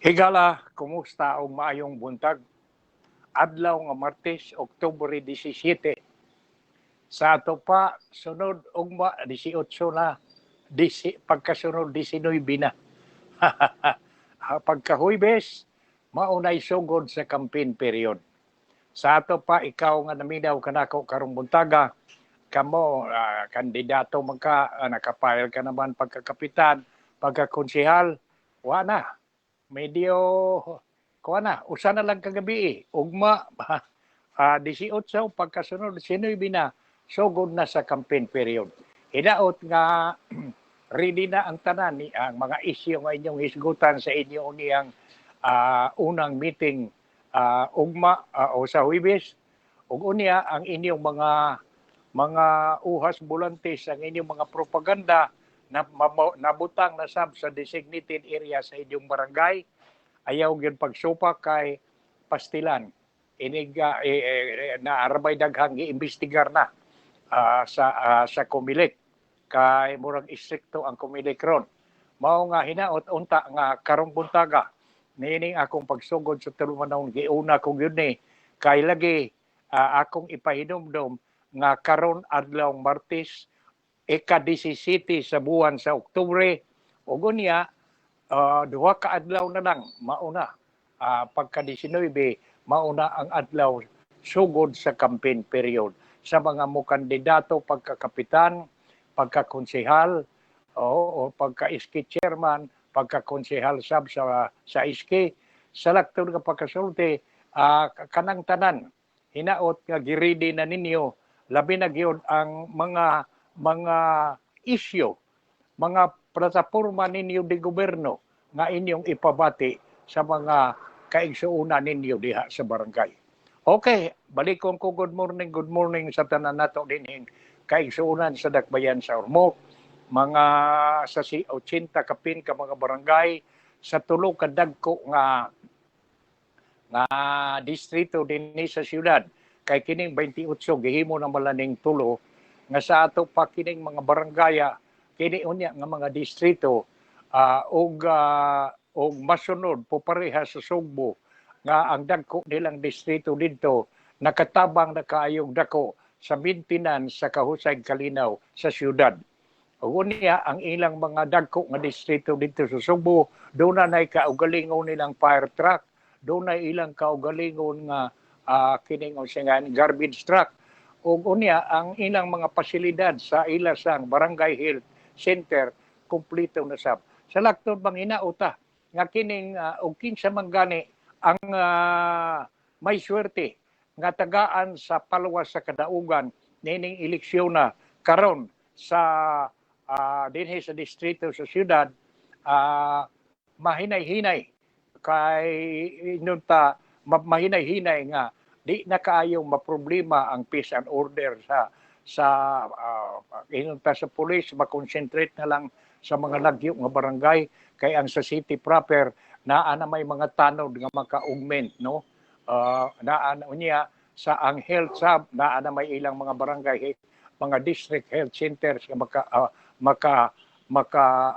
Higala, kumusta o maayong buntag? Adlaw nga Martes, Oktubre 17. Sa ato pa, sunod ugma 18 na, pagkasunod 19 na. Pagkahuybes, maunay sugod sa campaign period. Sa ato pa, ikaw nga naminaw kanako karong buntaga, kamo kandidato man ka, nakapile ka naman pagkakapitan, pagkakonsehal, wala. Medyo kuha na, usa na lang kagabi ugma 18 pagkasunod 19 na sugod na sa campaign period. Hinaot nga ready na ang tanan ni ang mga isyu nga inyong hisgutan sa inyo niyang unang meeting ugma o sa Huwebes ug unya ang inyong mga uhas bulantes ang inyong mga propaganda na nabutang na sab sa designated area sa inyong barangay. Ayaw gyud pagsupak kay pastilan. Inig naarabay daghang giimbestigar na sa Comelec kay murag istrikto ang Comelec ron. Mao nga hinaot unta nga karong buntaga niining akong pagsugod sa tulumanon giuna ko gyud ni kay lagi akong ipahinumdom nga karon adlaw Martes ika-17 sa buwan sa Oktubre ug unya duha ka adlaw na lang mauna pagka-19 mauna ang adlaw sugod sa campaign period sa mga mo kandidato pagkakapitan, pagkakonsehal o pagka-iski chairman, pagkakonsehal sab sa iski sa laktod nga pagkasulti kanang tanan hinaot nga giridi na ninyo labi na gyud ang mga isyu, mga plataporma ninyo di gobyerno nga inyong ipabati sa mga kaigsuunan ninyo diha sa barangay. Okay, balikon ko good morning sa tanan nato dinhin kaigsuunan sa Dakbayan sa Ormoc, mga sa 80 kapin ka mga barangay sa tulo ka dagko nga distrito dinhi sa siyudad kay kining 28 gihimo na malaning tulo nga sa ato pa kining mga barangaya kini unya nga mga distrito og masunod po pareha sa Sugbo nga ang dagko nilang distrito dito nakatabang na kaayong dako sa maintenance sa kahusay kalinaw sa siyudad. Ug unya ang ilang mga dagko nga distrito dito sa Sugbo doon na kaugalingon nilang fire truck, doon na ilang kaugalingon nga kining garbage truck. Ug unya ang ilang mga pasilidad sa ilasang barangay health center kumpleto na sab. Sa laktod bang hinauta nga kining og kinsa man gani ang may swerte nga tagaan sa paluwas sa kadaugan nining eleksyon na karon sa dinhi sa distrito sa siyudad mahinay-hinay kay inunta mahinay-hinay nga di na kaayong maproblema ang peace and order sa inunta sa police makonsentrate na lang sa mga lagyo nga barangay kay ang sa city proper naa na may mga tanod nga maka-augment no naa niya sa ang health sub naa na may ilang mga barangay mga district health centers nga maka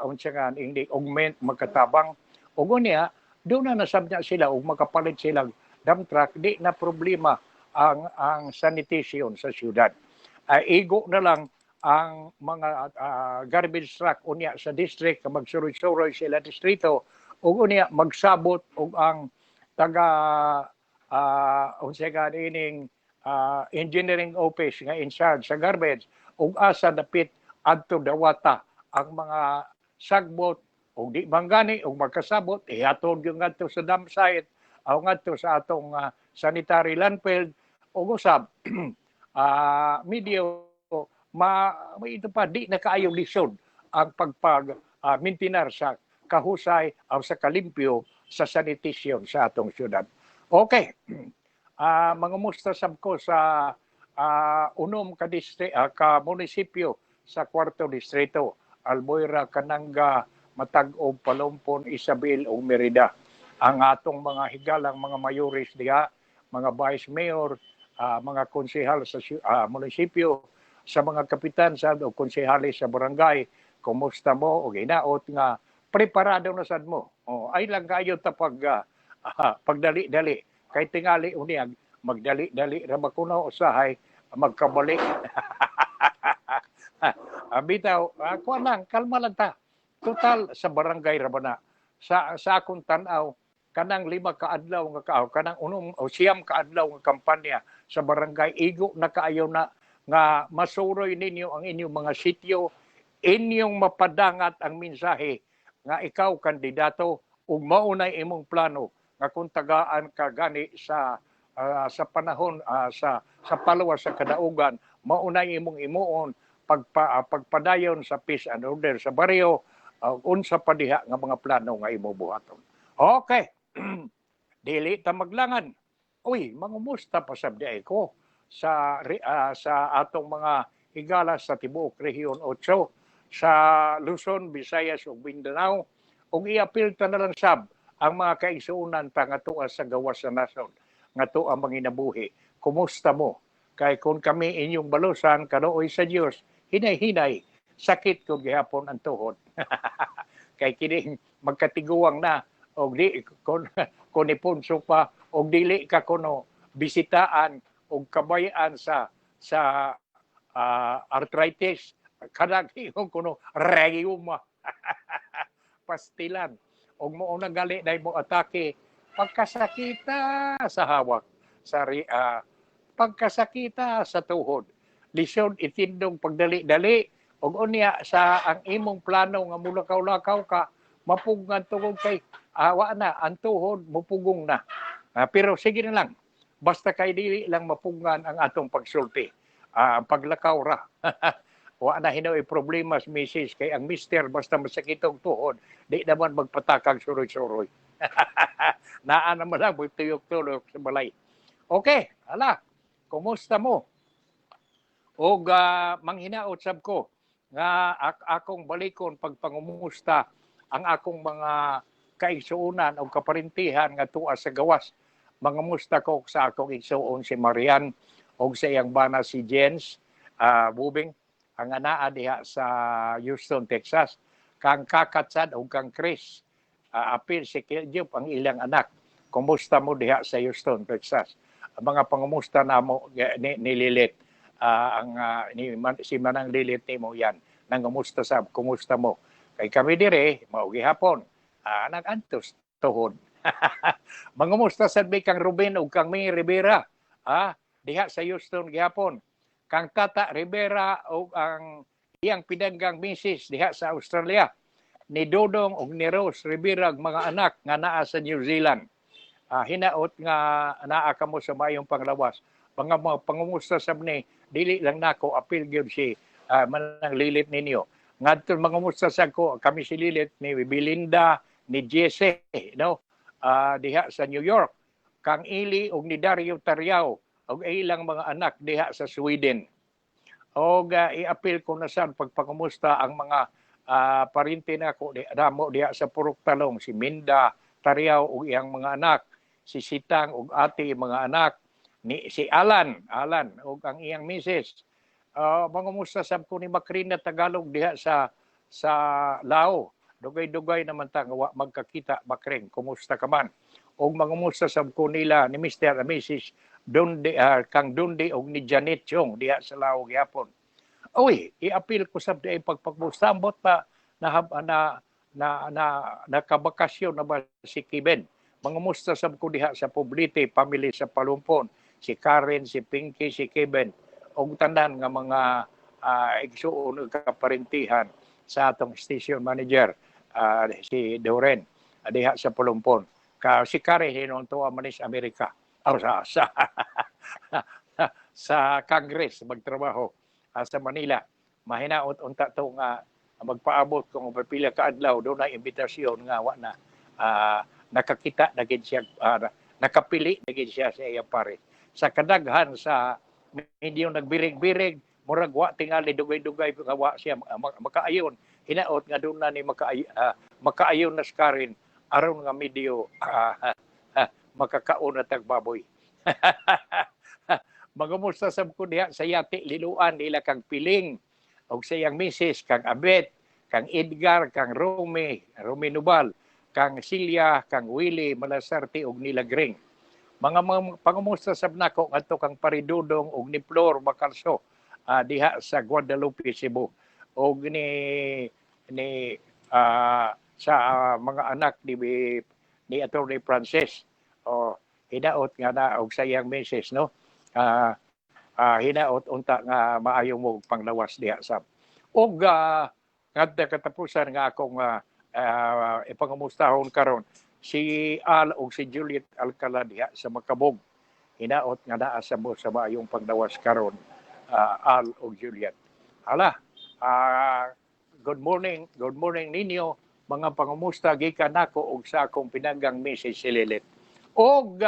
unsa hindi augment makatabang ug unya doon na nasabnya sila ug makapalit sila dump truck di na problema ang sanitation sa siyudad. Igo na lang ang mga garbage truck unya sa district nga magsuroy-suroy sila distrito ug unya magsabot og ang taga unsa ining engineering office nga in charge sa garbage ug asa dapit adto dawata ang mga sagbot ug di manggani ug magkasabot ihatod gyud ngadto sa dump site o ngadto sa atong sanitary landfill ug usab medyo ito pa di na kaayong lisod ang maintenance sa kahusay o sa kalimpyo sa sanitation sa atong syudad. Okay. Mangumusta sab ko sa unom ka munisipyo sa 4 distrito, Albuera, Cananga, Matag-o, Palompon, Isabel ug Merida. Ang atong mga higalang mga mayores diha, mga vice mayor, mga konsehal sa munisipyo, sa mga kapitan sa o konsehales sa barangay, kumusta mo o hinaot nga preparado na sad mo. Ay lang kayo ta pagdali-dali. Kay tingali uniag, magdali-dali ra ba kuno usahay magkabalik. Bitaw, kuha lang, kalma lang ta. Total, sa barangay ra ba na. Sa akong tanaw, kanang 5 ka adlaw nga kaaw, kanang unong o siyam ka adlaw nga kampanya sa barangay, igo na kaayo na nga masuroy ninyo ang inyong mga sityo, inyong mapadangat ang mensahe nga ikaw kandidato ug maunay imong plano nga kung tagaan ka gani sa panahon sa palawas sa kadaugan, maunay imong imuon pagpadayon sa peace and order sa baryo, unsa pa diha nga mga plano nga imo buhaton. Okay. Dili ta maglangan. Uy, mangumusta pa sabdi ko sa atong mga higala sa tibuok rehiyon 8 sa Luzon, Visayas ug Mindanao, ug i-apil ta na lang sab ang mga kaigsuonan ta nga tuwa sa gawas sa nason nga tuwa manginabuhi. Kumusta mo? Kay kung kami inyong balusan kanuoy sa Dios, hinay-hinay, sakit ko gihapon ang tuhod. Kay kining magkatiguang na og di kun ipunso pa og dili ka kuno bisitaan og kabayan sa arthritis kanang kuno rheuma pastilan og mo na gali dai mo atake pagkasakita sa hawak sa pagkasakita sa tuhod lisod itindong pagdali-dali og unya sa ang imong plano nga mulakaw-lakaw ka mapugngan tungod kay awa na ang tuhod mupugong na. Pero sige na lang basta kay dili lang mapugngan ang atong pagsulti. Paglakaw ra. Wa na hinaw problema sa misis kay ang mister basta masakit og tuhod di naman magpatakag suroy-suroy. Naa naman lang tuyok-tuyok sa balay. Okay, ala. Kumusta mo? Og manghinaot sab ko nga akong balikon pagpangumusta ang akong mga kaigsuonan o kaparintihan nga tuwa sa gawas. Mangamusta ko sa akong igsuon si Marian o sa iyang bana si Jens Bubing ang anaa diha sa Houston, Texas. Kang Kakatsad o kang Chris apil si Kiljop ang ilang anak. Kumusta mo diha sa Houston, Texas? Ang mga pangumusta na mo ni Lilit si Manang Lilit ni mo yan. Nangamusta sa kumusta mo? Kay kami dire mao gihapon nag-antos tuhod. Mangumusta sad mi kang Ruben ug kang May Rivera diha sa Houston gihapon. Kang Tata Rivera ug ang iyang pinanggang misis diha sa Australia. Ni Dodong ug ni Rose Rivera mga anak nga naa sa New Zealand. Hinaot nga naa kamo sa mayong panglawas. Mga pangumusta sab ni dili lang nako apil gyud si Manang Lilit ninyo. Ngadto mangumusta sa ko kami si Lilit ni Belinda ni Jesse diha sa New York, kang Ili ug ni Dario Tariao ug ilang mga anak diha sa Sweden. Og i-apil ko na sad pagpangumusta ang mga parinti nako diha sa Purok Talong, si Minda Tariao ug iyang mga anak, si Sitang ug ati mga anak, ni si Alan ug ang iyang misis. Mangumusta sab ko ni Macrina Tagalog diha sa Lao. Dugay-dugay naman ta nga magkakita Makring. Kumusta ka man? Og mangumusta sab ko nila ni Mr. and Mrs. Dundi kang Dundi og ni Janet Chong diha sa Lao gihapon. Uy, i-apil ko sab di pagpagmustambot pa nakabakasyon na ba si Kiben. Mangumusta sab ko diha sa Poblete family sa Palumpon. Si Karen, si Pinky, si Kiben og tanan nga mga igsuon ug kaparentihan sa atong station manager si Doren diha sa Palumpon. Si Karen hinong tuwa man sa Amerika. Sa Congress magtrabaho sa Manila. Mahinaot unta to nga magpaabot kung pipila ka adlaw do na imbitasyon nga wa na nakakita na gid siya nakapili na gid siya sa iyang pare. Sa kadaghan sa medyo nagbirig-birig murag wa tingali dugay-dugay nga wa siya makaayon. Hinaot nga doon na ni makaayon na Karin aron nga medyo makakaon na tagbaboy. Magumusta sab ko diha sa Yati Liluan nila kang Piling og sa iyang misis kang Abet kang Edgar, kang Romy Nubal, kang Silya, kang Willie Malasarte ug Nilagring. Mga pangumusta sab nako ngadto kang Paridudong ug ni Flor Macalso diha sa Guadalupe, Cebu. Og ni sa mga anak ni Attorney Frances. O hinaot nga na og sayang message no. Hinaot unta nga maayo mo panglawas diha sab. Og ngadto katapusan nga akong ipangumustahon karon si Al ug si Juliet Alcala diha sa Makabog. Hinaot nga naa sa mo sa maayong panglawas karon Al ug Juliet. Hala, good morning ninyo mga pangumusta gikan nako og sa akong pinanggang message si Lilit. Og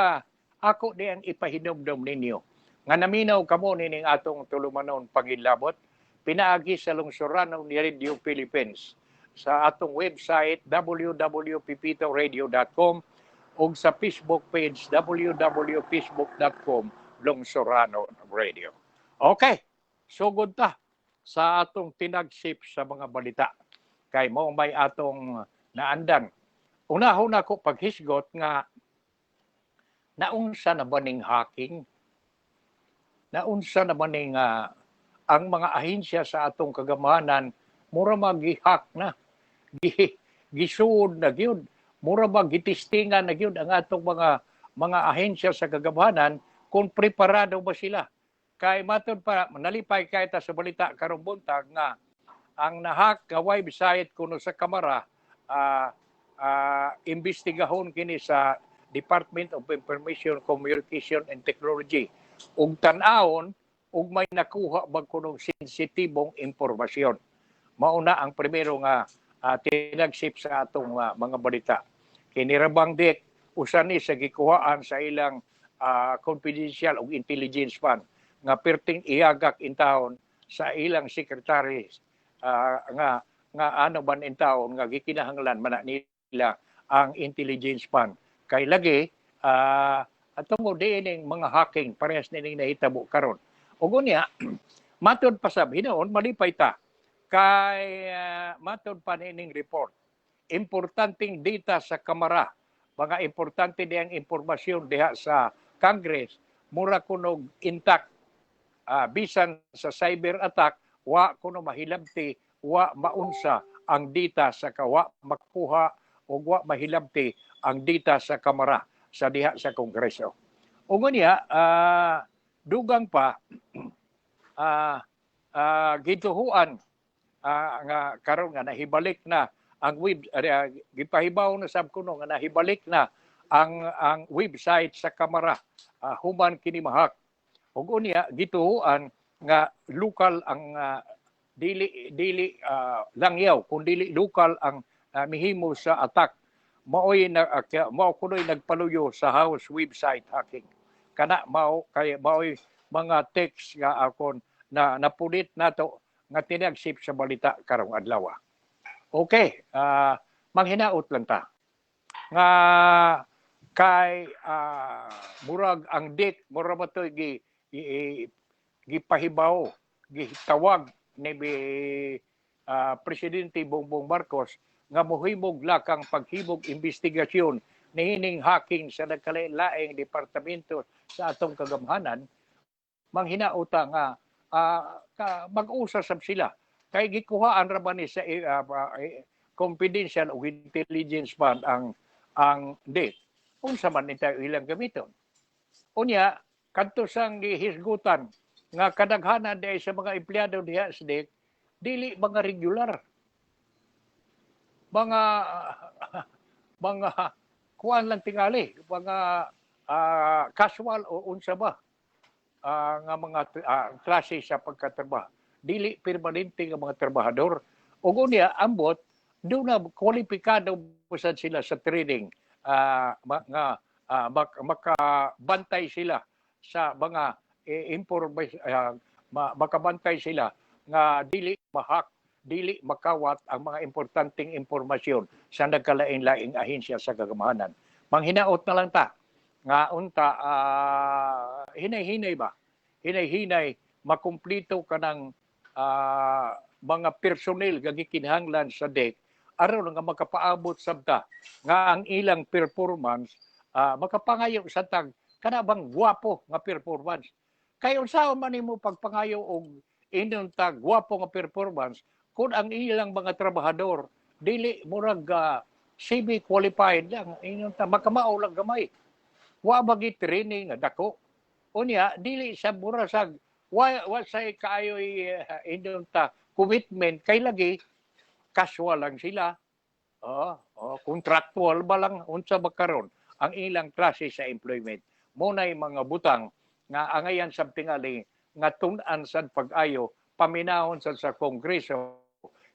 ako di ang ipahinumdum ninyo nga naminaw kamo nining atong tulumanon pangilabot pinaagi sa lungsuranon ni Radio Philippines sa atong website www.pipitoradio.com ug sa Facebook page www.facebook.com Lungsuranon Radio. Okay, sugod ta sa atong tinagsip sa mga balita. Kay mo may atong naandan. Unahon ako paghisgot nga naunsa na ba ning hacking? Naunsa na ba ning ang mga ahensya sa atong kagamanan mura mag-hack na. Gisuod na gyud. Mura ba gitistingan na gyud ang atong mga ahensya sa kagamanan kung preparado ba sila. Kay matod pa nalipay kay ta sa balita karong buntag nga ang nahack nga website kuno sa kamera imbestigahon kini sa Department of Information Communication and Technology ug tan-awon ug may nakuha bag kunong sensitibong impormasyon. Mauna ang primero nga tinagsip sa atong mga balita. Kinirabang dik usa ni sa gikuhaan sa ilang confidential ug intelligence fund nga perting iagak intawon sa ilang secretary nga ano ban intawon nga gikinahanglan man nila ang intelligence fund. Kay lagi atong mo diining mga hacking parehas nining nahitabo karon. Ug unya matod pa sab hinoon malipay ta kay matod pa nining report. Importanteng data sa kamera, mga importante diyang impormasyon diha sa Congress, mura kunog intact. Bisan sa cyber attack, wa kuno mahilabti, wa maunsa ang data sa kawa makuha o wa mahilabti ang data sa kamera sa diha sa Kongreso. Ug unya dugang pa gituhuan nga karon nga nahibalik na ang gipahibaw na sab kuno nga nahibalik na ang website sa kamera human kini mahak. Ug unya gituhuan nga lokal ang dili langyaw kun dili lokal ang mihimo sa attack. Maoy kunoy nagpaluyo sa House website hacking. Kana maoy mga text nga akon na napulit nato nga tinagsip sa balita karong adlaw. Okay, manghinaot lang ta. Nga kay murag ang dik mura ba to gipahibaw gitawag ni Presidente Bongbong Marcos nga mohimog lakang paghibog investigasyon niining hacking sa nagkalain-laing departamento sa atong kagamhanan. Manghinaota nga mag-usa sab sila kay gikuhaan ra ba ni sa confidential o intelligence fund ang date unsa man nita ilang gamiton. Unya kadto sang gihisgutan nga kadaghanan diay sa mga empleyado diha sa DIC dili mga regular. Mga kuan lang tingali, mga casual o unsa ba nga mga klase sa pagkatrabaho. Dili permanente nga mga trabahador. Ug unya ambot do na kwalipikado sad sila sa training makabantay sila sa mga makabantay sila nga dili mahak, dili makawat ang mga importanteng impormasyon sa nagkalain-laing ahensya sa kagamahanan. Manghinaot na lang ta nga unta hinay-hinay ba? Hinay-hinay makumplito ka ng mga personnel nga gikinahanglan sa deck aron nga makapaabot sabta nga ang ilang performance makapangayo sa tag kana bang gwapo nga performance. Kay unsaon man nimo pagpangayo og inyong tag gwapo nga performance kung ang ilang mga trabahador dili murag semi qualified lang inyong tag makamao lang gamay. Wa bagi training nga dako. Unya dili sa mura sa wa say kaayoy inyong ta commitment kay lagi casual lang sila. Contractual ba lang unsa ba karon ang ilang klase sa employment. Munay mga butang nga angayan sa tingali nga tun-an sad pag-ayo paminahon sa Kongreso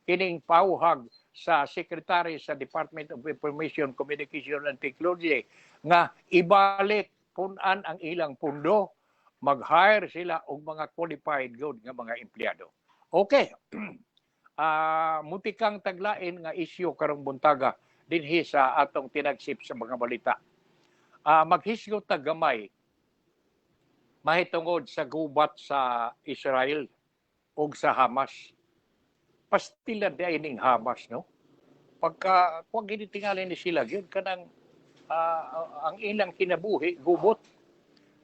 kining pauhag sa Secretary sa Department of Information, Communication and Technology nga ibalik punan ang ilang pundo, mag-hire sila og mga qualified good nga mga empleyado. Okay. Mutikang taglain nga isyu karong buntaga dinhi sa atong tinagsip sa mga balita. Maghisgot ta gamay mahitungod sa gubat sa Israel ug sa Hamas. Pastila day ning Hamas, no? Pagka kuwag ginitingali ni sila gyud kanang ang ilang kinabuhi gubot.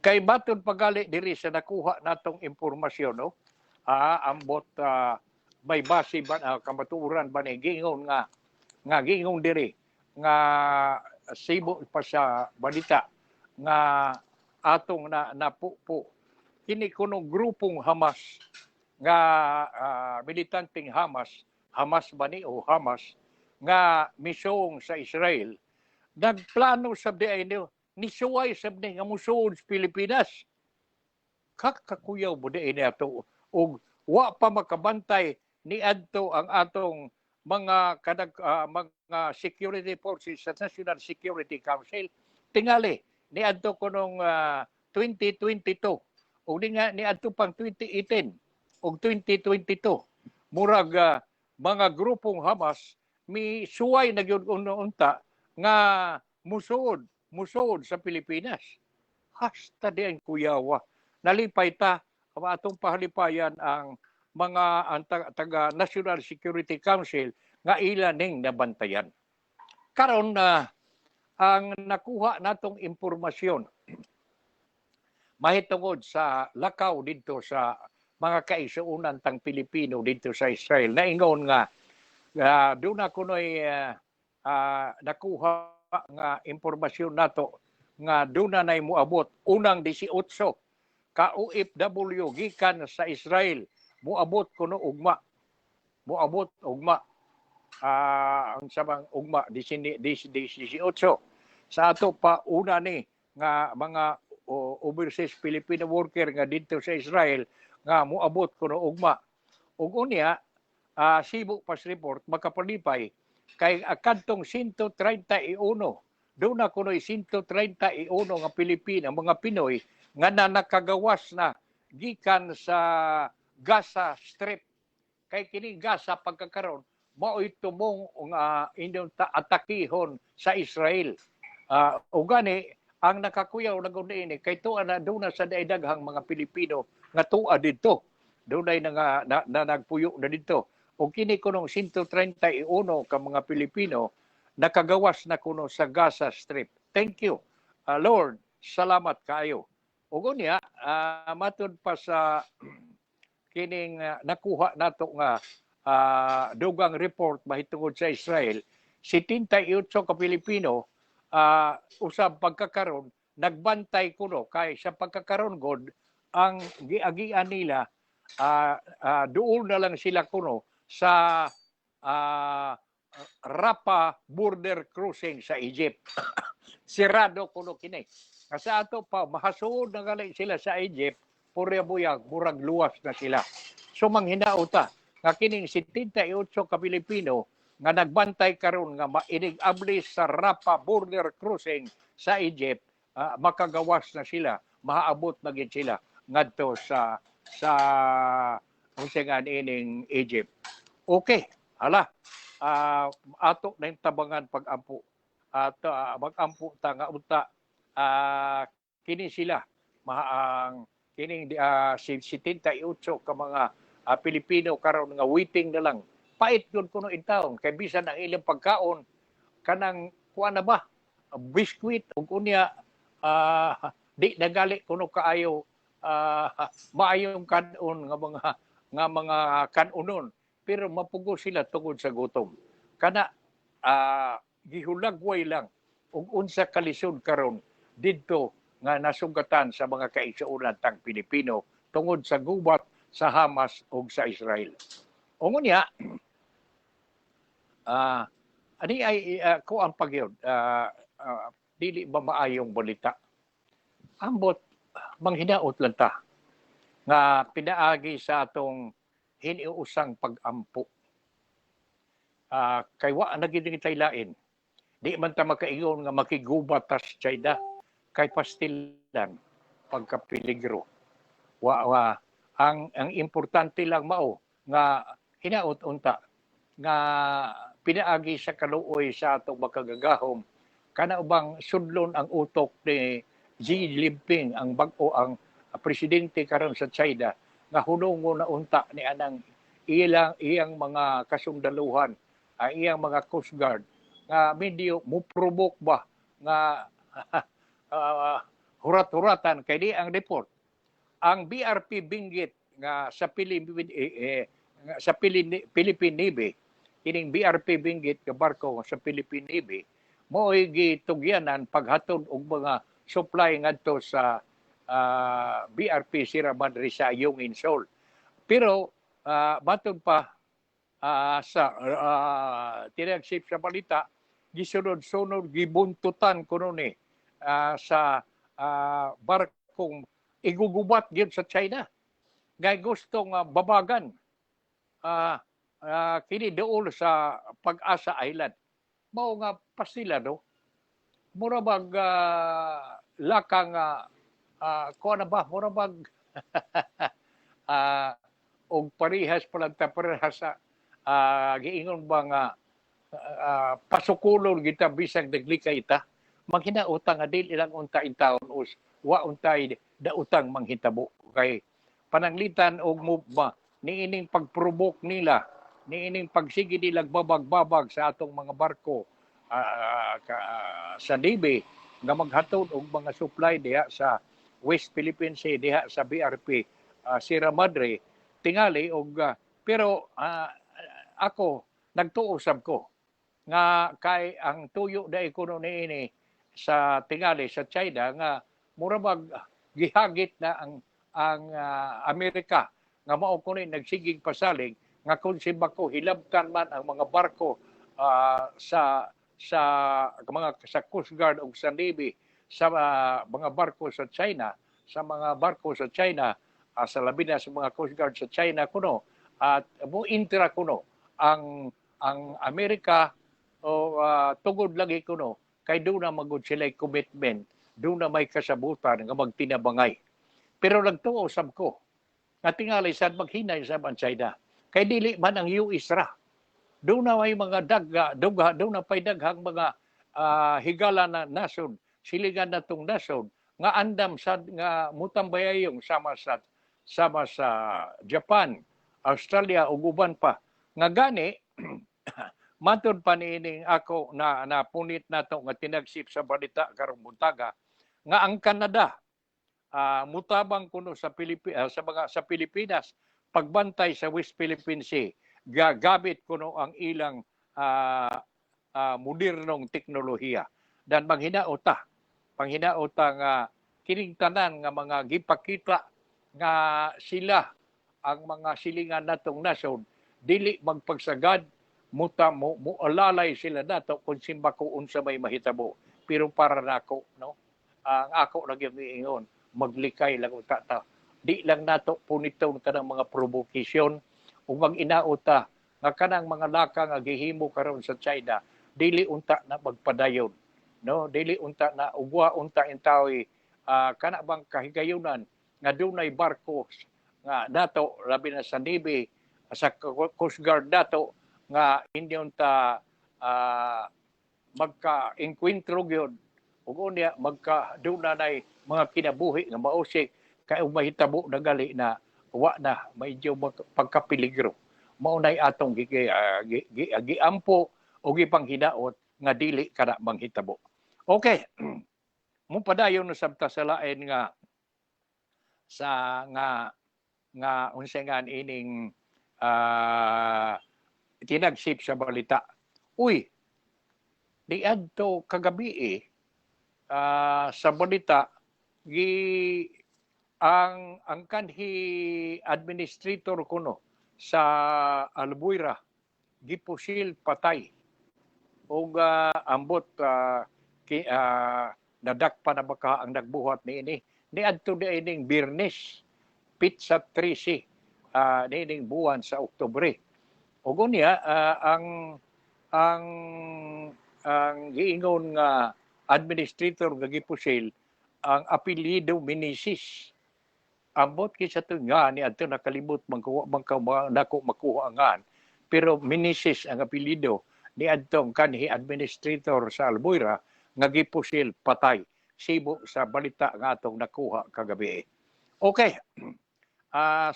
Kay baton pagali diri sa nakuha natong impormasyon, no? Ambot may base ba kamatuoran ba ni gingon nga gingon diri nga sibo pa sa balita nga atong napupo kini kuno grupong Hamas nga militanteng Hamas ba ni o Hamas nga misong sa Israel nagplano sab di ay ni suway sab ni nga musuod sa Pilipinas kakakuyaw mo di ini ato og wa pa makabantay ni adto ang atong mga mga security forces sa National Security Council tingali ni adto kunong 2022 ug ni adto pang 2018 ug 2022 murag mga grupong Hamas mi suway na gyud unta nga musuod sa Pilipinas hasta di ang kuyawa nalipay ta atong pahalipayan ang mga taga National Security Council nga ila ning nabantayan. Karon ang nakuha natong impormasyon mahitungod sa lakaw dito sa mga kaisuunan tang Pilipino dito sa Israel. Naingon nga doon na kunoy nakuha nga impormasyon nato nga doon na nay moabot unang 18 ka OFW gikan sa Israel moabot kuno ugma ang sabang ugma 18 sa ato pa una ni nga mga overseas Filipino worker nga dito sa Israel nga moabot kuno ugma ug unya Cebu Pass Report makapalipay kay kadtong 131 doon na kunoy 131 nga Pilipino mga Pinoy nga nakagawas na gikan sa Gaza Strip. Kay kini Gaza pagkakaroon mao'y tumong inyong atakihon sa Israel. O gani, ang nakakuyaw na guni ini, kay tuwa na doon na sa daidaghang mga Pilipino nga tuwa dito. Doon ay na nagpuyo na dito. O kini kunong 131 ka mga Pilipino nakagawas na kuno sa Gaza Strip. Thank you, Lord. Salamat kayo. O gunya, matod pa sa kining nakuha nato nga dugang report mahitungod sa Israel, 78 ka Pilipino usab pagkakaron nagbantay kuno kay sa pagkakaron god ang giagian nila duol na lang sila kuno sa Rafah border crossing sa Egypt. Sirado kuno kini. Kasi ato pa mahasuod na gali sila sa Egypt, purya buyag murag luwas na sila. So manghinaota nga kining 78 ka Pilipino nga nagbantay karon nga mainig-abli sa Rafah border crossing sa Egypt, makagawas na sila, maaabot na gid sila ngadto sa unsa nga ining Egypt. Okay, hala. Ato na yung tabangan pag-ampo. Mag-ampo ta nga unta kini sila kining 78 ka mga Pilipino karon nga waiting na lang. Pait yun kuno in taon kay bisan ang ilang pagkaon kanang kuan na ba biskwit ug unya di nagali kuno kaayo maayong kanon nga mga kanunon pero mapugo sila tungod sa gutom kana gihulagway lang ug unsa kalisod karon didto nga nasugatan sa mga kaigsuonan tang Pilipino tungod sa gubat sa Hamas ug sa Israel. Ungon niya ani ay ko ang pagyod dili ba maayong balita. Ambot manghinaot lang ta nga pinaagi sa atong hiniusang pag-ampo. Kay wa na gid tay lain. Di man ta makaingon nga makigubat tas China kay pastilan pagkapeligro. Ang importante lang mao nga hinaot unta nga pinaagi sa kaluoy sa atong makagagahom kana ubang sudlon ang utok ni Xi Jinping ang bag-o ang presidente karon sa China nga hunungon na unta ni anang iyang mga kasundalohan ang iyang mga Coast Guard nga medyo mo-provoke ba nga hurat-huratan kay di ang report ang BRP Benguet nga sa Philippine Navy kining BRP Benguet nga barko sa Philippine Navy mo'y gitugyanan paghatod og mga supply ngadto sa BRP Sierra Madre sa Yongin Shoal. Pero matod pa sa tinagsip sa balita gisunod-sunod gibuntutan kuno ni sa barkong igugubat gyud sa China. Gay gustong babagan kini dool sa Pag-asa Island. Mao nga pasila no. Mura bag lakang ko na ba mura bag og parehas pa lang ta parehas sa giingon ba nga pasukulon kita bisag naglikay ta manghinautang nga dili lang unta in taon us wa untay dautang manghitabo kay pananglitan og move niining pagprovoke nila niining pagsigi nila babag-babag sa atong mga barko sa Navy nga maghatod og mga supply diha sa West Philippine Sea diha sa BRP Sierra Madre tingali og pero ako nagtuo sab ko nga kay ang tuyo dai kuno niini sa tingali sa China nga mura bag gihagit na ang Amerika nga mao kuno nagsigig pasalig nga kung si bako hilabtan man ang mga barko sa mga sa Coast Guard ug sa Navy sa mga barko sa China sa labi na sa mga Coast Guard sa China kuno at mo intra kuno ang Amerika o tungod lagi kuno kay do na magud sila commitment do na may kasabutan nga magtinabangay pero nagtuo sab ko nga tingali sad maghinay sa China kay dili man ang US ra do na may mga dugha do na pay daghang mga higala na nasod silingan natong nasod nga andam sad nga mutambayayong sama sa Japan, Australia ug uban pa nga gani matud pa niining ako na napunit nato nga tinagsip sa balita karong buntaga nga ang Canada mutabang kuno sa Pilipinas pagbantay sa West Philippine Sea gagamit kuno ang ilang modernong teknolohiya dan panghinaota nga kining tanan nga mga gipakita nga sila ang mga silingan natong nasod dili magpagsagad mo alalay sila nato kung simba ko unsa may mahitabo pero para nako no ang ako ra gyud miingon maglikay lang uta ta di lang nato puniton kanang mga provocation ug mag-inaota nga kanang mga laka nga gihimo karon sa China dili unta na magpadayon no dili unta na ugwa unta intawi kana bang kahigayunan nga dunay barko nga nato labi na sa Navy sa Coast Guard nato nga hindi unta magka-encuentro gyud ug unya magka dunay mga kinabuhi nga mausik kay ug mahitabo na gali na wa na medyo pagkapeligro. Maunay atong giampo o gipanghinaot nga dili kana manghitabo. Okay. Mo padayon no sabta sa lain nga sa nga unsa nga ining tinagsip sa balita. Uy, di adto kagabi sa balita ang kanhi administrator kuno sa Albuera gipusil patay og ambot nadakpa na baka ang nagbuhat niini niadto diining Biyernes Pizza 13 niining buwan sa Oktubre. Ug unya ang giingon nga administrator nga gipusil ang apelyido Meneses. Ambot kisa to nga ni adto nakalimot nako makuha angan. Pero Meneses ang apelyido ni adtong kanhi administrator sa Albuera nga gipusil patay. Sibo sa balita nga atong nakuha kagabi. Okay.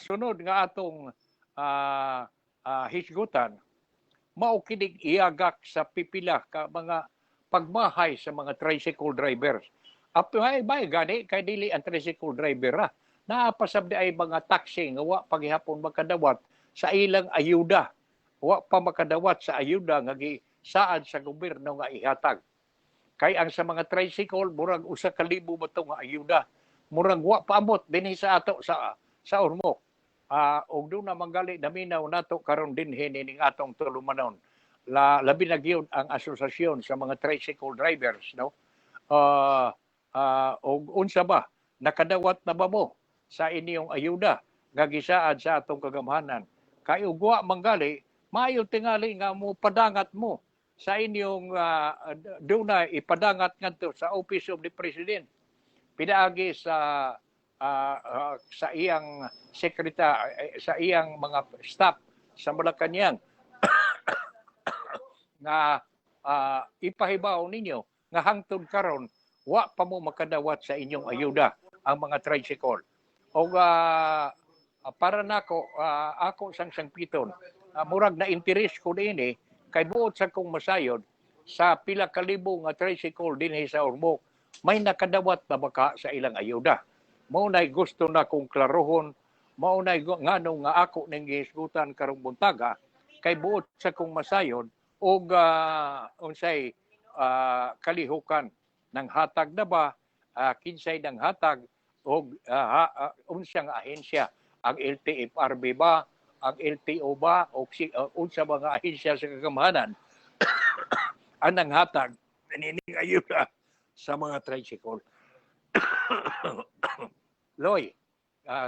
Sunod nga atong hisgutan, mao kining iagak sa pipila ka mga pagmahay sa mga tricycle drivers. Apay bay gani kay dili ang tricycle driver naapasab di ay mga taxi nga wa paghihapon makadawat sa ilang ayuda. Wa pa makadawat sa ayuda nga gisaad sa gobyerno nga ihatag. Kay ang sa mga tricycle murag 1,000 ba to nga ayuda. Murag wa paabot dinhi sa ato sa Ormoc. Og doon na manggali naminaw nato karon dinhi ning atong tulumanon. Labi na gyud ang asosasyon sa mga tricycle drivers, no? Og unsa ba nakadawat na ba mo sa inyong ayuda nga gisaad sa atong kagamhanan? Kay ugwa manggali maayo tingali nga mo padangat mo sa inyong doon ipadangat ngadto sa Office of the President. Pinaagi sa iyang sekretary, sa iyang mga staff sa Malacañang nga ipahibaw ninyo nga hangtod karon wa pa mo makadawat sa inyong ayuda ang mga tricycle. O para nako ako sang sangpiton murag na interes ko dinhi kay buot sa kong masayod sa pila ka libo nga tricycle dinhi sa Ormoc may nakadawat na baka sa ilang ayuda. Mao nay gusto na kong klarohon, mao nay nganong nga ako ning gihisgutan karong buntaga kay buot sa kong masayod og unsay kalihukan ng hatag na ba kinsay ng hatag og unsang ahensya ang LTFRB ba ang LTO ba o unsa mga ahensya sa kagamhanan anang hatag nining ayuda sa mga tricycle. Loy,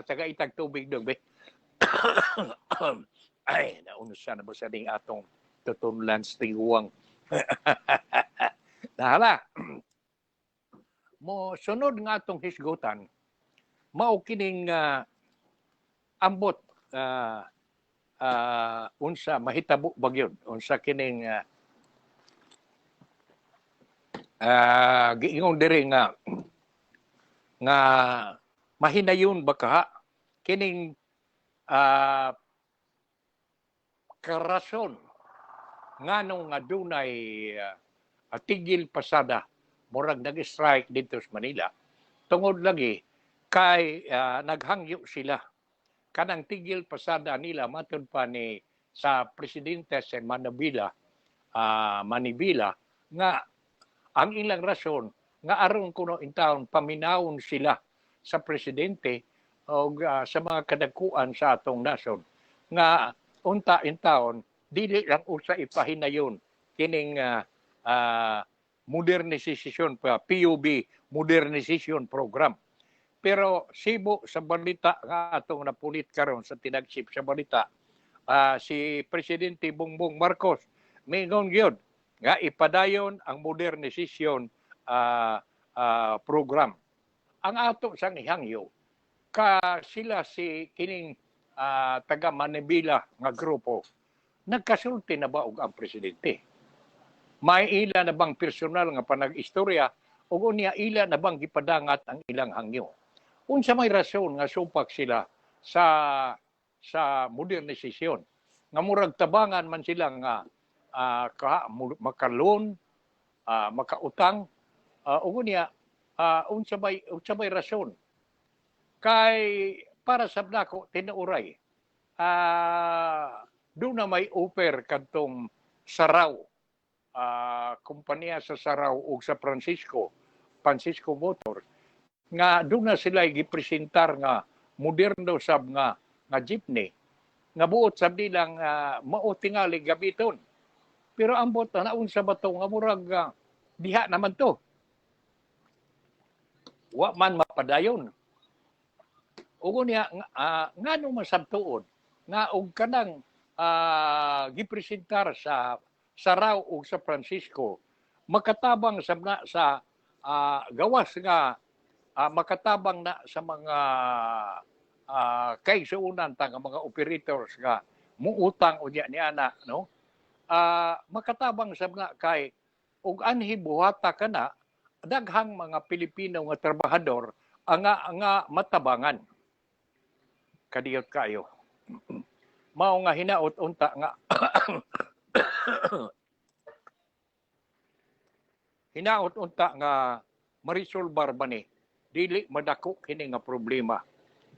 taga itag tubig dog be. Ay, naunsa na ba sa ding atong tutunlan sa tiguang. Nahala. Mo sunod nga atong hisgutan, mao kining ambot unsa mahitabo ba gyud unsa kining giingon diri nga mahinayon ba kaha kining karason nganong nga dunay tigil pasada murag nag-strike dito sa Manila tungod lagi kay naghangyo sila kanang tigil pasada nila matud pa ni sa presidente sa Manibila nga ang ilang rason nga aron kuno in taon paminawon sila sa presidente o sa mga kadagkuan sa atong nasod nga unta in taon dili lang usa ipahinayon kining modernization PUB modernization program. Pero sibo sa balita nga atong napulit karon sa tinagsip sa balita si Presidente Bongbong Marcos mingon gyud nga ipadayon ang modernization program. Ang ato sang ihangyo sila si kining taga Manibila nga grupo nagkasulti na ba og ang presidente? May ila na bang personal nga panag-istorya o unya ila na bang gipadangat ang ilang hangyo? Unsa may rason nga supak sila sa modernisasyon. Nga murag tabangan man sila nga makaloan, makautang, ug niya unsa may rason kay para sa nako tinuoray doon na may offer kadtong Saraw, kumpanya sa Saraw ug sa Francisco Motors nga doon na sila gipresentar nga moderno sab nga jeepney nga buot sab nilang mao tingali gabiton. Pero ambot na naunsa ba to nga murag diha naman to. Wa man mapadayon. Ugo niya ngano masabtuon nga og kanang gipresentar sa Saraw ug sa Francisco makatabang sa gawas nga makatabang na sa mga kaigsuunan ta nga mga operators nga muutang unya ni ana no makatabang sab nga kay ug anhi buhata kana daghang mga Pilipino nga trabahador nga matabangan kadiyot kayo mao nga hinaot unta nga hinaot unta nga marisolbar ba ni dili madako kini nga problema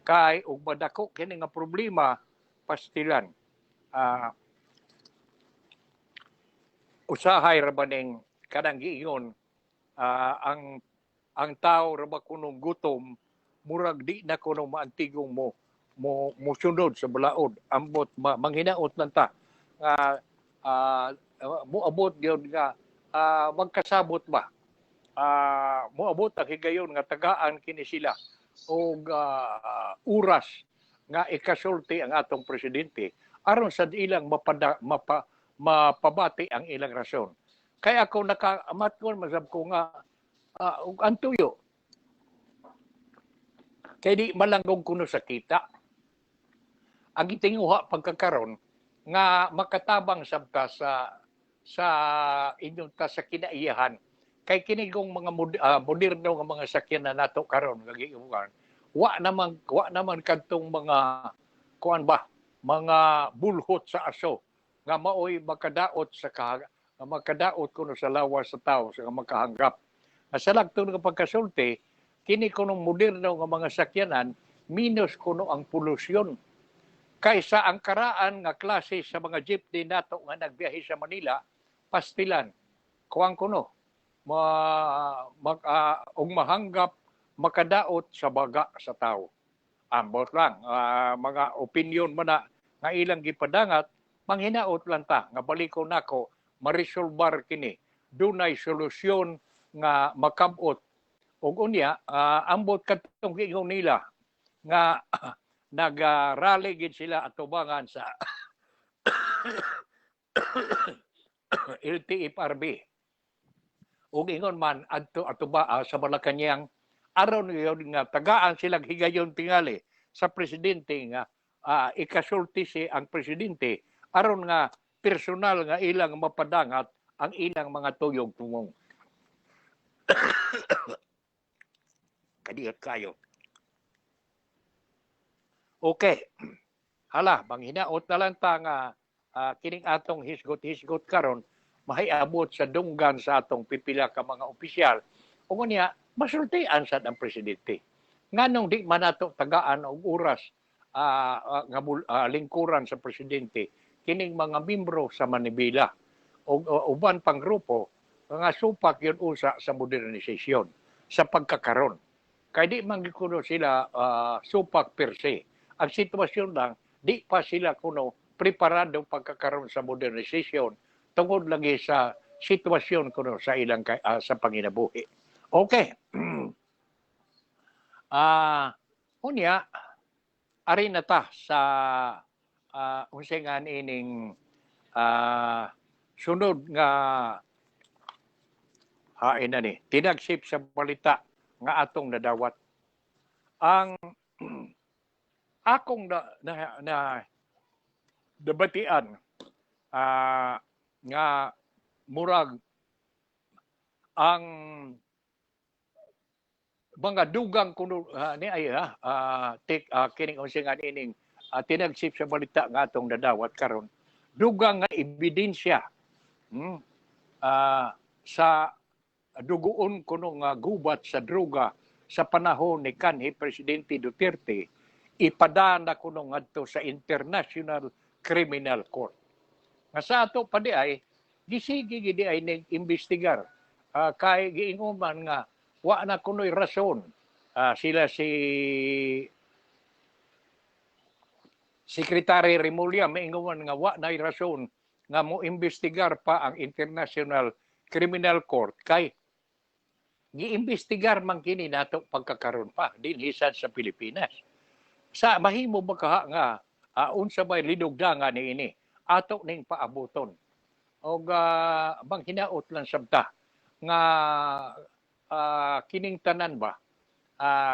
kay ug madako kini nga problema pastilan usahay ra baning kanang giingon ang tao ra ba kunong gutom murag di na kuno maantigong mo sunod sa balaod ambot manghinaot lang ta moabot gyud nga magkasabot ba moabot ang higayon nga tagaan kini sila og oras nga ikasulti ang atong presidente aron sa ilang mapabati ang ilang rason. Kaya ako nakamatkon masab ko nga og antuyo kay di malanggong kuno sa kita. Ang itinguha pagkakaron nga makatabang sabta sa inyong ta sa kinaiyahan kay kini kong mga moderno nga mga sakyan na nato karon gagiugan wa naman kadtong mga kuan ba mga bulhot sa aso nga maoy makadaot makadaot kuno sa lawas sa tao sa makahanggap sa lagtong nga pagkasulti kini kuno moderno nga mga sakyanan minus kuno ang polusyon kaysa ang karaan nga klase sa mga jeepney nato nga nagbiyahe sa Manila pastilan kuwang kuno og mahanggap makadaot sa baga sa tao. Ambot lang mga opinion man na nga ilang gipadangat manghinaot lang ta nga balikon nako marisolbar kini dunay solusyon nga makabot ug unya ambot kadtong giingon nila nga nag-rally gid sila atubangan sa LTFRB ug ingon man atuba sa Malacañang aron yun nga tagaan silang higayon tingali sa presidente nga ikasulti si ang presidente aron nga personal nga ilang mapadangat ang ilang mga tuyog tungong. Kadiyot kayo. Okay. Hala, manghinaot na lang ta nga kining atong hisgot-hisgot karon mahiabot sa dunggan sa atong pipila ka mga opisyal. O niya, masultian sad ang presidente. Nganong di man nato tagaan og oras nga lingkuran sa presidente kining mga membro sa Manibela o uban pang grupo nga supak yun usa sa modernisasyon sa pagkakaron. Kay di man kuno sila supak per se. Ang sitwasyon lang, di pa sila kuno preparado pagkakaroon sa modernisasyon tungod lagi sa sitwasyon kuno sa ilang sa panginabuhi. Okay. Unya, ari na ta sa unsengan ining sunod nga hain na ni. Tinagsip sa balita nga atong nadawat. Ang akong na debatian nga murag ang mga dugang kuno ni ay kining unsa ining tinagsip sa balita nga atong nadawat karon dugang nga ebidensya hmm, sa duguon kuno nga gubat sa droga sa panahon ni kanhi Presidente Duterte ipadana kuno ngadto sa International Criminal Court. Nga sa ato pa di ay gisigi gidi ay nag-imbestigar kay giinguman nga wa na kuno'y rason sila si Secretary Remulla mainguman nga wa na'y rason nga mo imbestigar pa ang International Criminal Court kay giimbestigar man kini nato pagkakaron pa dinhi sa Pilipinas. Sa mahimo ba kaha nga unsa bay lidugdangan niini ato ning paabuton og bang hinaot lang sabta nga kining tanan ba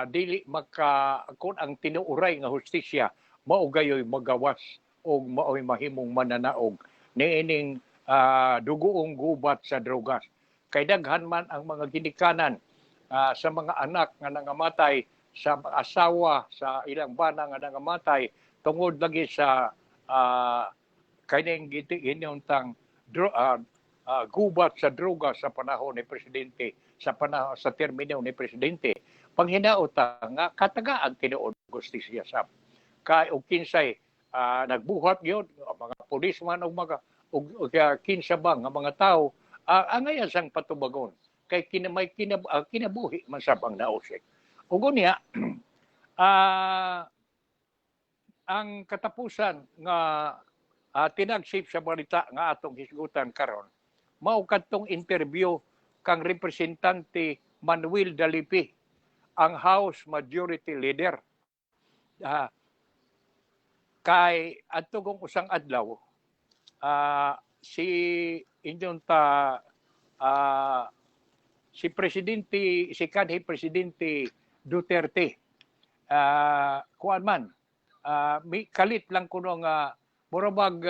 dili maka kun ang tinuuray nga hustisya mao gayoy magawas og mao'y mahimong mananaog niining dugoong gubat sa drogas kay daghan man ang mga ginikanan sa mga anak nga nangamatay sa asawa sa ilang bana nga nangamatay tungod lagi sa kaning ginuntang gubat sa droga sa panahon ni presidente sa panahon sa termino ni presidente panghinaot nga katagaan tinuod justisya sa kay og kinsay nagbuhat gyud mga pulis man og mga og kinsa ba nga mga tawo angay sang patubagon kay may kinabuhi man sab ang nausik ug unya ang katapusan nga tinagsip sa balita nga atong hisgutan karon mao kadtong interview kang representante Manuel Dalipi ang House Majority Leader kay adto kong usang adlaw si inyon ta si presidente si kanhi presidente Duterte kuan man may kalit lang kuno nga murabag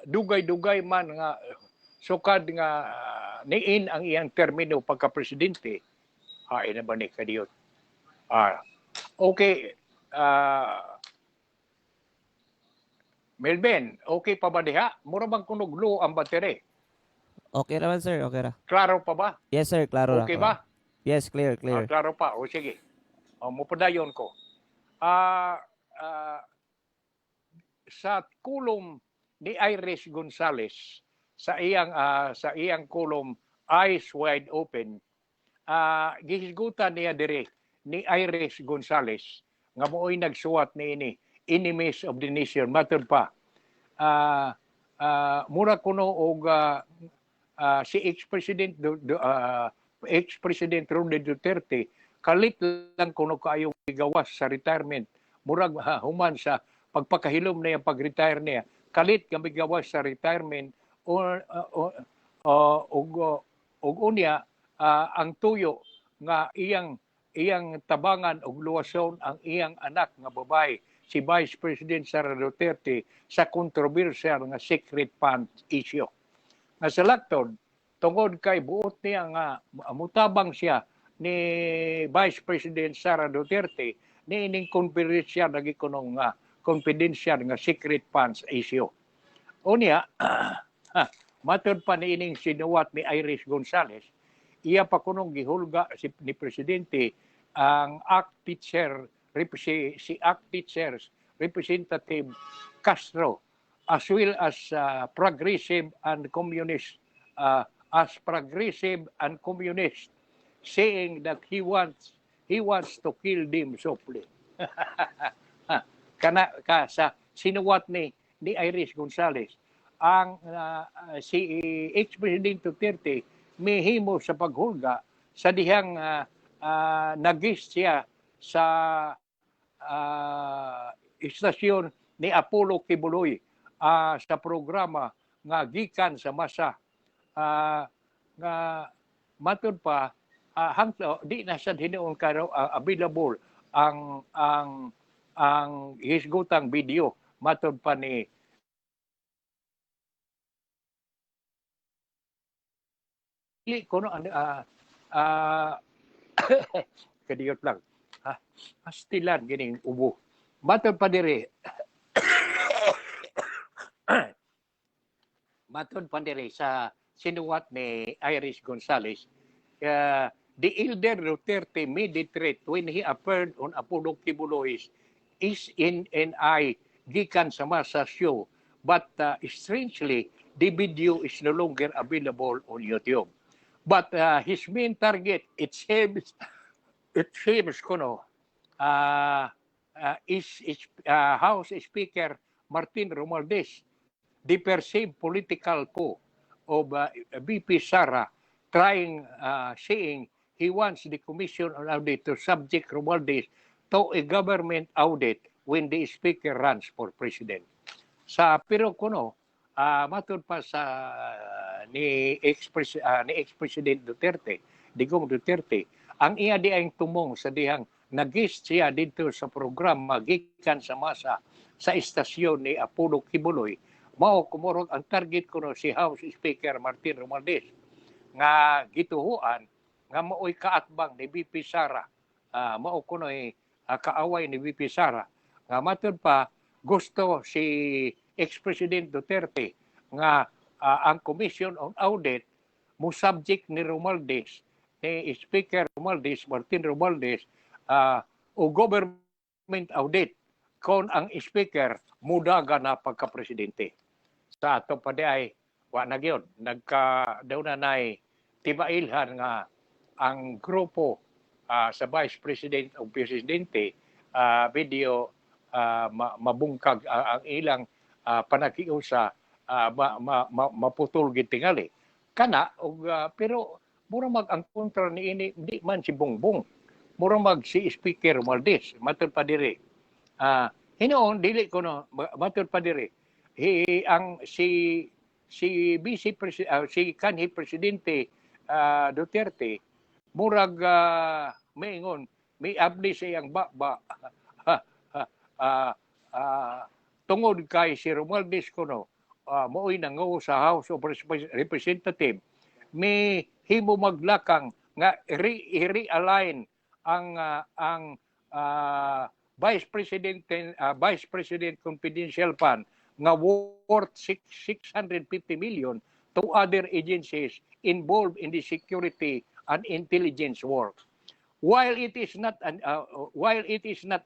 dugay-dugay man nga sukad nga niin ang iyang termino pagka-presidente ina ba ni kadiyot okay Melvin okay pa ba diha murabag kunog low ang battery Okay naman sir, okay ra. klaro pa ba Yes sir, klaro ra. okay ba Yes, clear, clear. klaro pa o sige mupadayon ko sa kulom ni Iris Gonzales sa iyang kulom Eyes Wide Open gihisgutan niya dire ni Iris Gonzales nga mooy nagsuwat niini Enemies of the Nation matud pa mura kuno og si ex-president Rodney Duterte kalit lang kuno kaayong igawas sa retirement murag human sa pagpakahilom niya pag-retire niya kalit nga migawas sa retirement og unya ang tuyo nga iyang tabangan og luwason ang iyang anak nga babae si Vice President Sara Duterte sa kontrobersyal nga secret funds issue. Nga sa lakton tungod kay buot niya nga mutabang siya ni Vice President Sara Duterte niining confidential lagi kunong confidential nga secret funds issue. Unya matud pa niining sinuwat ni Iris Gonzales iya pa kunong gihulga ni presidente ang ACT teacher si ACT teachers Representative Castro as well as progressive and communist saying that he wants to kill them softly. Kana sa sinuwat ni Iris Gonzales ang si ex-president Duterte mihimo sa paghulga sa dihang nagis siya sa istasyon ni Apollo Kibuloy sa programa nga gikan sa masa nga matud pa hangtod di na sad hinuon karo available ang hisgutang video matud pa ni kuno Kadiyot lang. Ha, pastilan gining ubo. Matod pa dire. Matod pa dire sa sinuwat ni Iris Gonzalez, the elder Duterte made the threat when he appeared on Apollo Kibuloy's is in NI gikan sa masa show. But strangely, the video is no longer available on YouTube. But his main target, it seems kuno, is House Speaker Martin Romualdez, the perceived political coup of BP Sara, saying he wants the Commission on Audit to subject Romualdez to a government audit when the Speaker runs for President. Sa pero kuno, matod pa sa ni ex-president Duterte, Digong Duterte, ang iya di ang tumong sa dihang nag-guest siya dito sa programa gikan sa masa sa istasyon ni Apollo Kibuloy, mao kumurog ang target kuno si House Speaker Martin Romualdez nga gituhuan nga maoy kaatbang ni BP Sara, mao kuno kaaway ni BP Sara nga matod pa gusto si ex-president Duterte nga ang Commission on Audit mo subject ni Romualdez, ni Speaker Romualdez, Martin Romualdez, o government audit kung ang Speaker mudaga na pagka-presidente. Sa ato pa di ay, wa na gyud daw na nay tibailhan nga ang grupo sa Vice President o Presidente video mabungkag ang ilang panakiusa maputol gitingali kana og pero mura mag ang kontra ni ini di man si Bongbong, mura mag si Speaker Romualdez matud pa diri hinoon dili ko no matud pa diri ang si Vice President si kanhi Presidente Duterte murag maingon may abli sa iyang baba tungod kay si Romualdez kuno mo'y nangaw sa House of Representative, may himo maglakang nga i-realign ang Vice President Confidential Fund nga worth 650 million to other agencies involved in the security and intelligence work. While it is not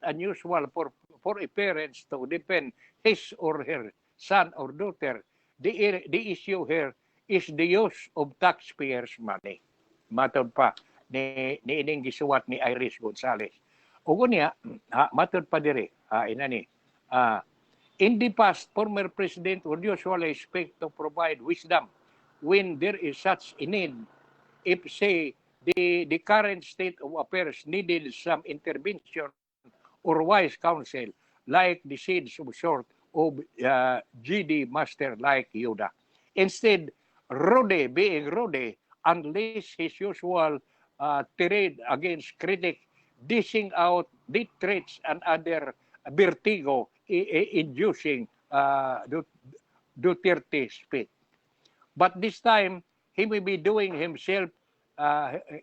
unusual for a parent to defend his or her son or daughter, the issue here is the use of taxpayers' money. Matod pa ni ining gisuwat ni Iris Gonzalez. Ugo niya, matod pa diri, inani, in the past, former president would usually expect to provide wisdom when there is such a need. If, say, the current state of affairs needed some intervention or wise counsel, like the seeds of sort of GD master like Yoda. Instead, Rode, being Rode, unleashed his usual tirade against critics, dishing out death threats and other vertigo inducing Duterte speech. But this time, he may be doing himself,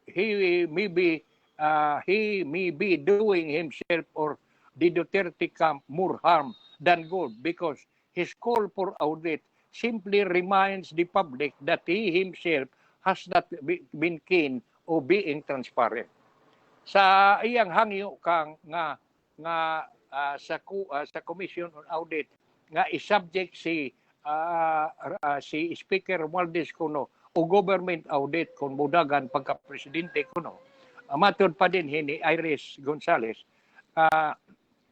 he may be doing himself or the Duterte camp more harm than good because his call for audit simply reminds the public that he himself has not been keen o being transparent. Sa iyang hangyo kang nga sa Commission on Audit nga i-subject si Speaker Romualdez kuno o government audit kung mudagan pagka-presidente kuno. Matod pa din ni Iris Gonzalez,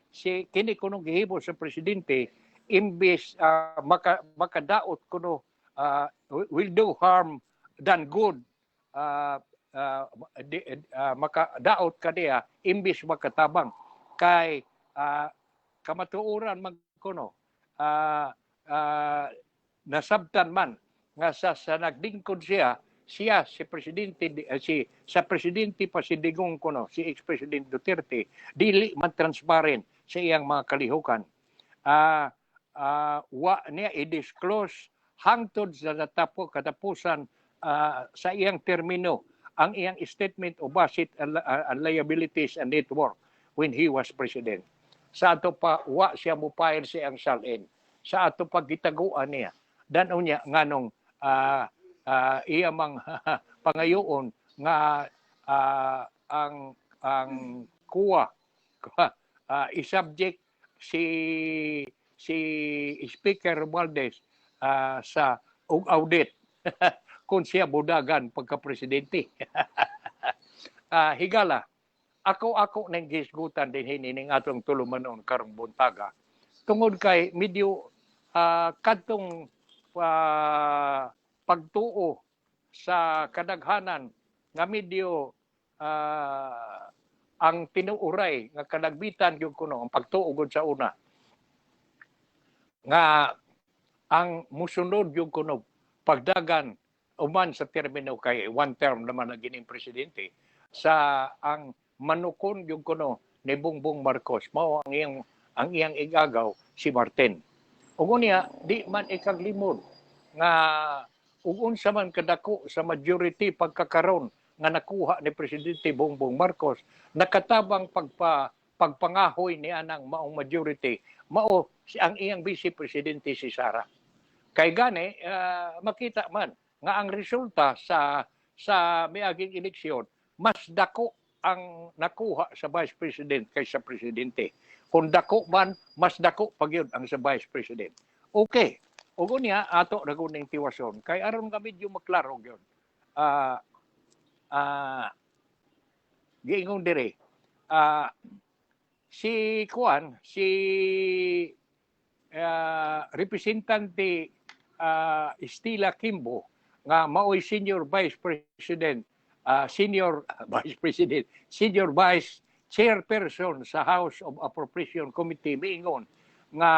si kini kuno gihimo sa presidente imbes makadaot kuno will do harm than good, makadaot kaniya imbes makatabang kay kamatuoran man kuno nasabtan man nga sa nagdingkod siya si presidente sa presidente pa si Digong kuno si ex-president Duterte dili man transparent sa iyang mga kalihukan. Wa niya i-disclose hangtod sa katapusan sa iyang termino ang iyang statement of asset and liabilities and net worth when he was president. Sa ato pa, wa siya mo file siyang salin. Sa ato pa gitaguan niya. Dan unya nganong iya mang pangayoon nga ang kuwa i-subject si Speaker Romualdez sa audit kung siya budagan pagka-presidente. Higala, ako nang gisgutan din hinining atong tulumanon karong buntaga. Tungod kay medyo kadtong pagtuo sa kadaghanan nga medyo ang tinuuray nga kalagbitan gyud kuno ang pagtuo gud sa una nga ang musunod yung kuno pagdagan uman sa termino kay one term naman na gining presidente sa ang manukon yung kuno ni Bongbong Marcos mao ang iyang igagaw si Martin. Ug unya di man ikaglimod nga ug unsa man kadako sa majority pagkakaron nga nakuha ni presidente Bongbong Marcos nakatabang pagpangahoy ni anang maong majority mao ang iyang vice presidente si Sara. Kay gani makita man nga ang resulta sa miaging eleksyon mas dako ang nakuha sa vice president kaysa presidente. Kung dako man mas dako pagyud ang sa vice president. Okay. Ug unya ato naguning tiwason kay aron nga medyo maklaro gyud. Giingon dire. Si representante Estila Kimbo nga maoy senior vice chairperson sa House of Appropriation Committee miingon nga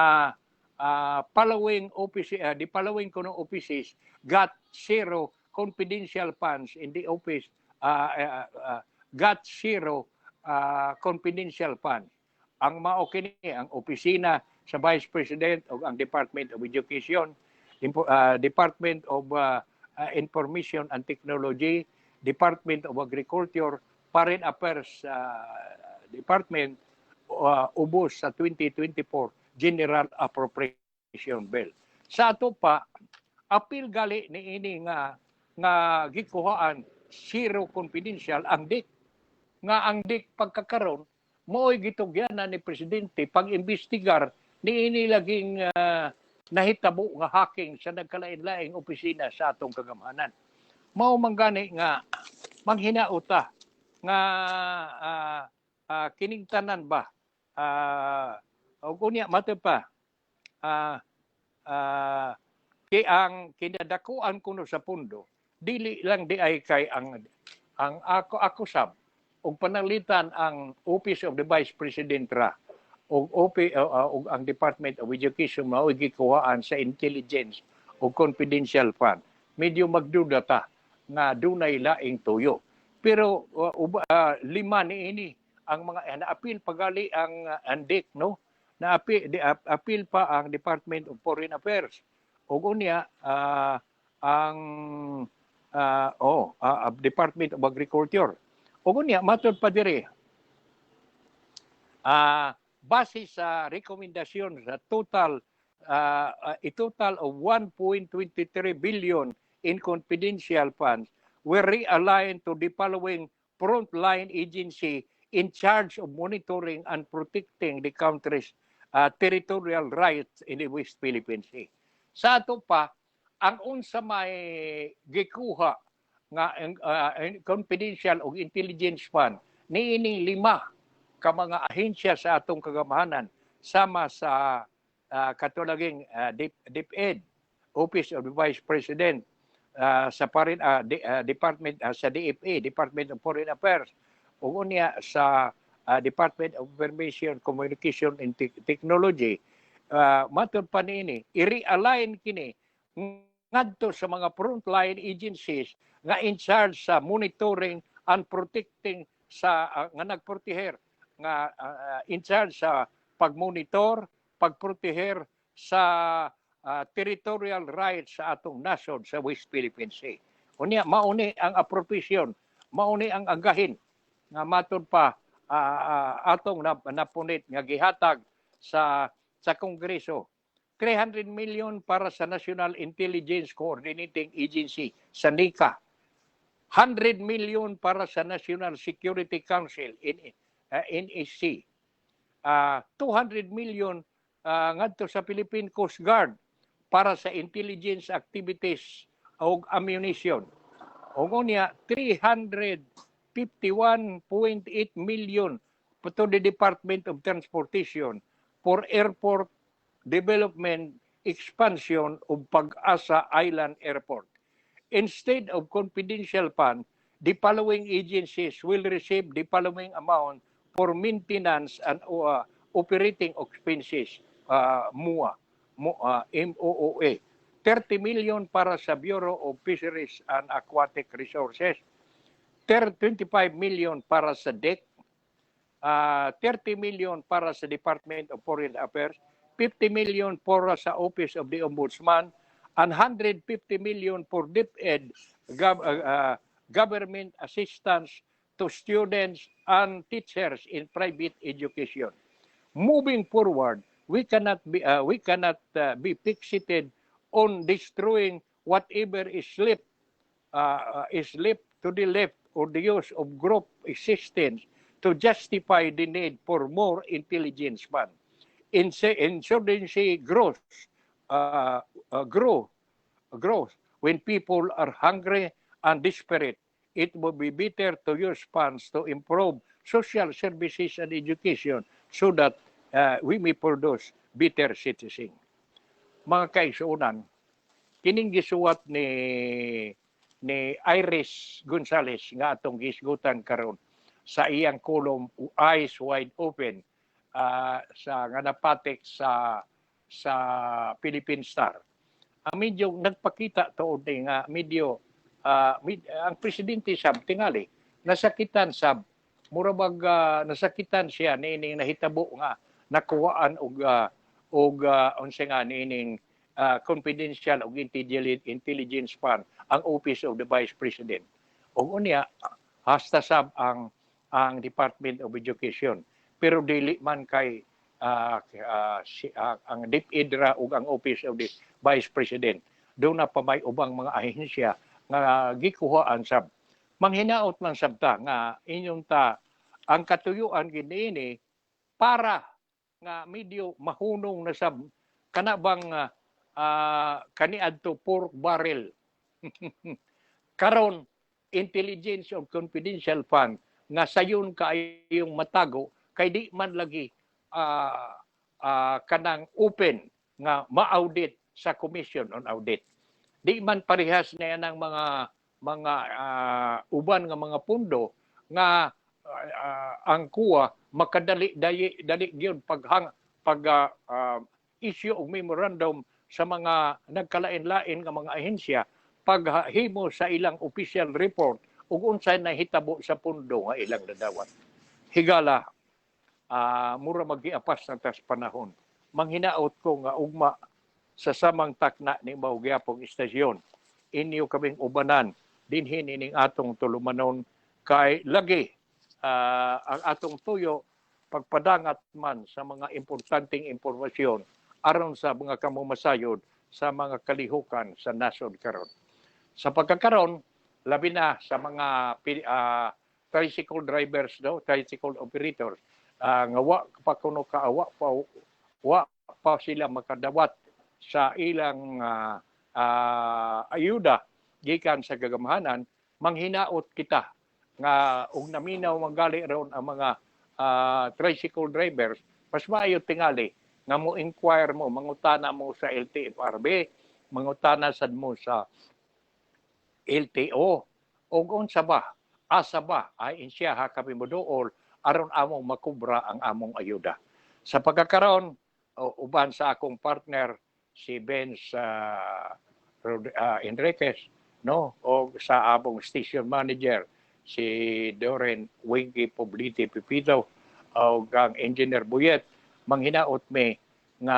the following kuno offices got zero confidential funds in the office got zero confidential funds. Ang mao kini ang opisina sa Vice President o ang Department of Education, Department of Information and Technology, Department of Agriculture, Foreign Affairs Department, ubos sa 2024 General Appropriation Bill. Sa ato pa, apil gali ni ini nga gikuhaan zero confidential ang DIC. Nga ang DIC pagkakaroon, mooy gitugyanan ni Presidente pag-imbestigar ni ini laging nahitabo nga hacking sa nagkalain-laing opisina sa atong kagamanan. Mao man gani nga manghinauta nga kining tanan ba og unya mato pa kay ang kinadakuan kuno sa pundo dili lang di ay kay ang ako sab og panalitan ang Office of the Vice President ra og ang Department of Education mao gikuhaan sa intelligence o confidential fund. Medyo magduda ta nga dunay laing tuyo. Pero lima ni ini ang mga naapil pagali ang DIC, no? Naapil pa ang Department of Foreign Affairs. Ug unya ang Department of Agriculture. Ug unya matud pa diri base sa rekomendasyon sa total of 1.23 billion in confidential funds were realigned to the following frontline agency in charge of monitoring and protecting the country's territorial rights in the West Philippine Sea. Sa ato pa, ang unsa may gikuha nga confidential o intelligence fund niining lima ka mga ahensya sa atong kagamahanan sama sa katulaging DepEd, Office of the Vice President, sa Department sa DFA, Department of Foreign Affairs, ug unya sa Department of Information, Communication and Technology. Matud pa niini, i-realign kini ngadto sa mga frontline agencies nga in charge sa monitoring and protecting sa nga nagproteher nga in charge sa pagmonitor, pagproteher sa territorial rights sa atong nasod sa West Philippine Sea. Unya mauni ang appropriation mao ni ang agahin nga matud pa atong napunit nga gihatag sa Kongreso. 300 million para sa National Intelligence Coordinating Agency sa NICA. 100 million para sa National Security Council NSC. 200 million ngadto sa Philippine Coast Guard para sa intelligence activities o ammunition. O niya 351.8 million to the Department of Transportation for airport development expansion of Pag-asa Island Airport. Instead of confidential fund, the following agencies will receive the following amount for maintenance and operating expenses, MOA, MOOA. 30 million para sa Bureau of Fisheries and Aquatic Resources, 25 million para sa DEC, 30 million para sa Department of Foreign Affairs, 50 million para sa Office of the Ombudsman, and 150 million for DepEd, government assistance to students and teachers in private education. Moving forward, we cannot be fixated on destroying whatever is left to the left or the use of group existence to justify the need for more intelligence fund. Insurgency grows when people are hungry and desperate. It would be better to use funds to improve social services and education so that we may produce better citizens. Mga kaigsuunan, kining gisuwat ni Iris Gonzalez nga atong gisgutan karon sa iyang kolom Eyes Wide Open sa nga napatik sa Philippine Star. Ang medyo nagpakita tuod nga medyo ang presidente sab tingali nasakitan sab murabag nasakitan siya nining nahitabo nga nakuhaan og unsa nga nining confidential og intelligence fund ang Office of the Vice President. Og unya hasta sab ang Department of Education. Pero dili man kay ang DepEd ug ang Office of the Vice President. Doon na pa may ubang mga ahensya nga gikuhaan sab. Manghinaot man sabta nga inyong ang katuyuan giniini para nga medyo mahunong na sab kana bang kaniadto pork barrel. Karon intelligence of confidential fund nga sayon kaayong matago kay di man lagi kanang open nga ma-audit sa Commission on Audit. Di man parehas na yan ang mga uban nga mga pundo nga ang kuha makadali dali gyud pag issue og memorandum sa mga nagkalain-lain nga mga ahensya paghimo sa ilang official report ug unsay nahitabo sa pundo nga ilang nadawat. Higala mura magiapas na tas panahon. Manghinaot ko nga ugma sa samang takna ni Maugyapong Istasyon. Inyo kaming ubanan dinhin ining atong tulumanon kay lagi ang atong tuyo pagpadangat man sa mga importanteng impormasyon aron sa mga kamumasayod sa mga kalihukan sa nasod karon. Sa pagkakaron, labi na sa mga tricycle drivers, tricycle operators, nga wa pa kuno kaawa pa sila makadawat sa ilang ayuda gikan sa gagamahanan, manghinaot kita nga ug naminaw manggali ron ang mga tricycle drivers, mas maayo tingali nga mo inquire mo, mangutana mo sa LTFRB, mangutana sad mo sa LTO, o unsa ba, asa ba, ay insya ha kami mo dool, aron among makubra ang among ayuda. Sa pagkakaroon, uban sa akong partner, si Benz Enriquez, no? O sa among station manager, si Doren Winky Poblete Pipito, o ang engineer Buyet, manghinaot mi nga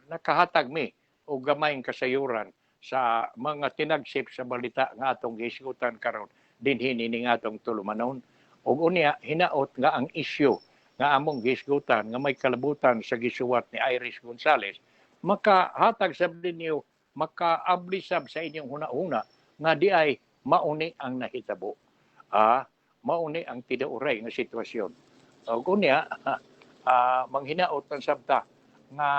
nakahatag mi o gamayng kasayuran sa mga tinagsip sa balita nga atong gisgutan karon dinhi ni atong tulumanon. Ug unya hinaot nga ang isyu nga among gisgutan nga may kalabutan sa gisuwat ni Iris Gonzales, makahatag sab ninyo, makaablisab sa inyong hunahuna nga di ay mauni ang nahitabo. Mauni ang tidauray nga sitwasyon. Ug unya manghinaot ang sabta nga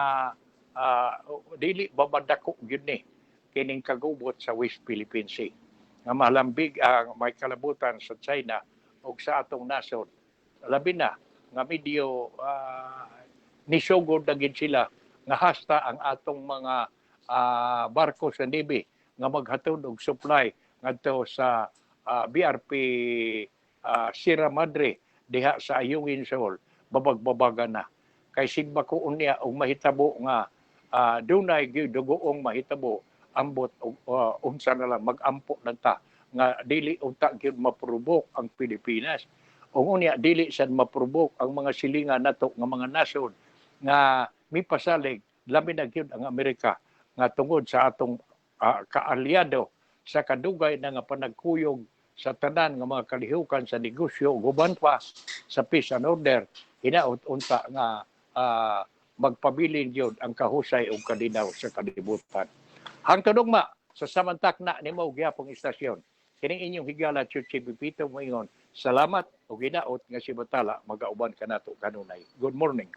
dili babadako gyud ni kining kagubot sa West Philippine Sea nga malambig ang may kalabutan sa China ug sa atong nasod. Labi na nga medyo nisugod na gid sila nga hasta ang atong mga barko sa Navy nga maghatod og supply ngadto sa BRP Sierra Madre diha sa Ayungin Shoal, babag-babaga na. Kay sigba ko unya og mahitabo nga dunay gyud dugoong mahitabo ambot unsa na lang mag-ampo na ta nga dili unta gyud maprobok ang Pilipinas. O unya dili sad maprobok ang mga silingan nato nga mga nasod nga mipasalig labi na gyud ang Amerika nga tungod sa atong kaalyado sa kadugay na nga panagkuyog sa tanan nga mga kalihukan sa negosyo guban pa sa peace and order, hinaot unta nga magpabilin gyud ang kahusay ug kalinaw sa kalibutan. Hangtod ugma sa samantakna nimo gyapong istasyon, kining inyong higala Chuchi Pipito moingon, salamat ug hinaot nga si Batala magauban kanato kanunay. Good morning.